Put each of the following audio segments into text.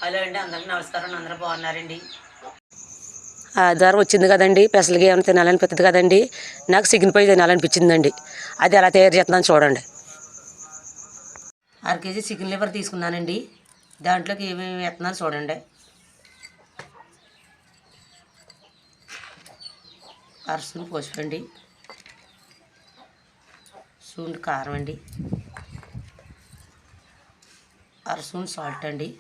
Hello అండి, అందరికీ నమస్కారం. అందరూ బాగున్నారండి? ఆదివారం వచ్చింది కదండి, పెసలకి ఏమైనా తినాలనిపిస్తుంది కదండి. నాకు చికెన్ ఫ్రై తినాలనిపించిందండి. అది ఎలా తయారు చేస్తున్నాను చూడండి. 1/2 కేజీ చికెన్ లివర్ తీసుకున్నానండి. దాంట్లోకి ఏమేమి వేస్తున్నాను చూడండి. 1/2 స్పూన్ పసుపు అండి, స్పూన్ కారం అండి, 1/2 స్పూన్ సాల్ట్ అండి,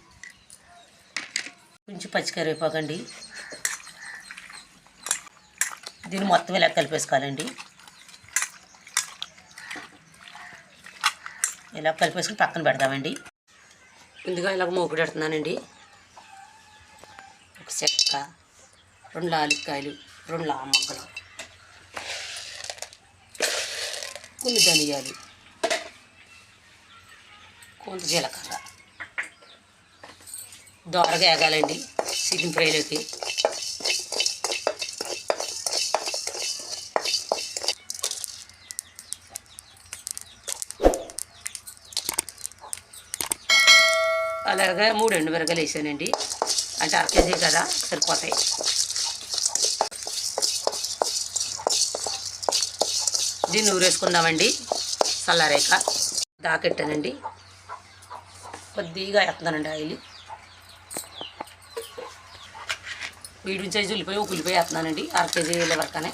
కొంచెం పచ్చికరివేపాకు అండి. దీన్ని మొత్తం ఇలా కలిపేసుకోవాలండి. ఇలా కలిపేసుకుని పక్కన పెడదామండి. ముందుగా ఇలాగ మూకుడు పెడుతున్నానండి. ఒక చెక్క, 2 లాలిక్కాయలు, 2 లావ మొక్కలు, కొన్ని ధనియాలు, కొంత జీలకర్ర దోరగా వేగాలండి చికెన్ ఫ్రైలోకి. అలాగే 3 ఎండుమిరపకాయలు వేసానండి. అంటే 1/2 కేజీ కదా, సరిపోతాయి. దీన్ని ఊరేసుకుందామండి. చల్లారేక దాకెట్టానండి. కొద్దిగా వేస్తున్నానండి ఆయిల్. మీడియం సైజు ఉల్లిపాయ, ఒక ఉల్లిపాయ వేస్తున్నానండి 1/2 కేజీ వరకనే.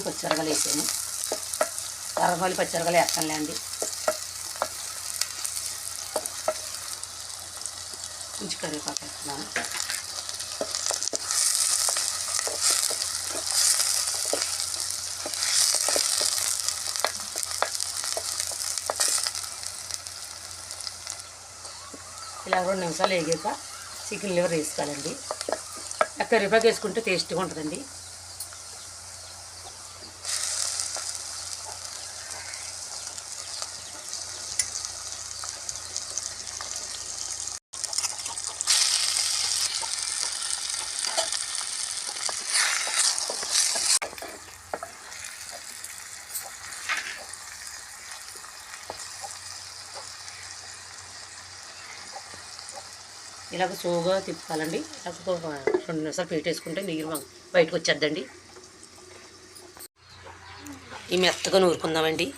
పచ్చిమిరపకాయలు వేసాను. కర్రపాలు పచ్చిమిరపకాయలు వేస్తానులేండి. కొంచెం కరివేపాకు వేస్తున్నాను. ఇలా 2 నిమిషాలు వేగాక చికెన్ లివర్ వేసుకోవాలండి. కరివేపాకు వేసుకుంటే టేస్ట్గా ఉంటుందండి. ఇలాగ సోగా తిప్పాలండి. ఇలాగ 2 నిమిషాలు పెట్టేసుకుంటే నీరు బయటకు వచ్చేద్దండి. ఈ మెత్తగా నూరుకుందామండి,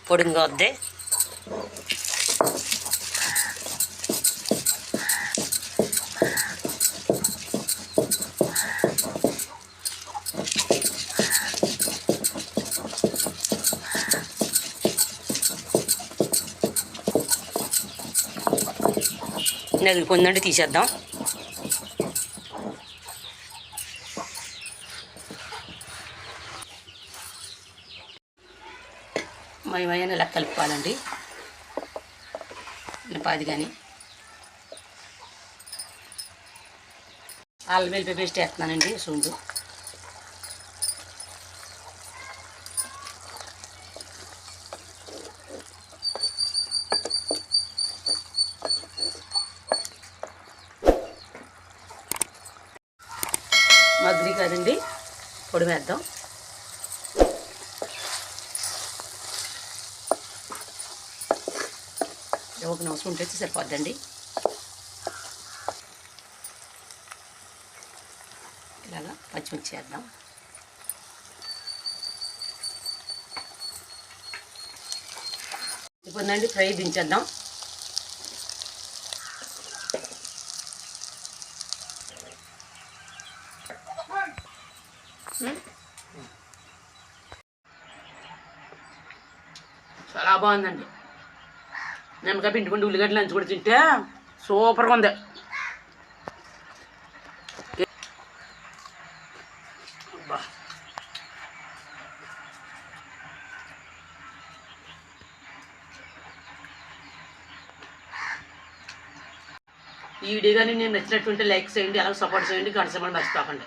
పొడిగా వద్దే. నగిలిపోయిందండి, తీసేద్దాం. మయమైన ఇలా కలుపుకోవాలండి. పాది కానీ అల్లం వెల్లిపాయ పేస్ట్ వేస్తున్నానండి. సూండు మగ్గిరి కదండి, పొడి వేద్దాం. ఒక నిమిషం ఉంటే సరిపోద్దండి. ఇలాగా పచ్చిమిర్చి వేద్దాం. ఇప్పుడండి ఫ్రై దించేద్దాం. చాలా బాగుందండి. నిమ్మకాయ పిండుకుంటే ఉల్లిగడ్డలు లంచి కూడా తింటే సూపర్గా ఉంది. ఈ వీడియో కానీ నేను నచ్చినట్టుంటే లైక్ చేయండి, అలాగే సపోర్ట్ చేయండి, గంట సమయం మర్చిపోకండి.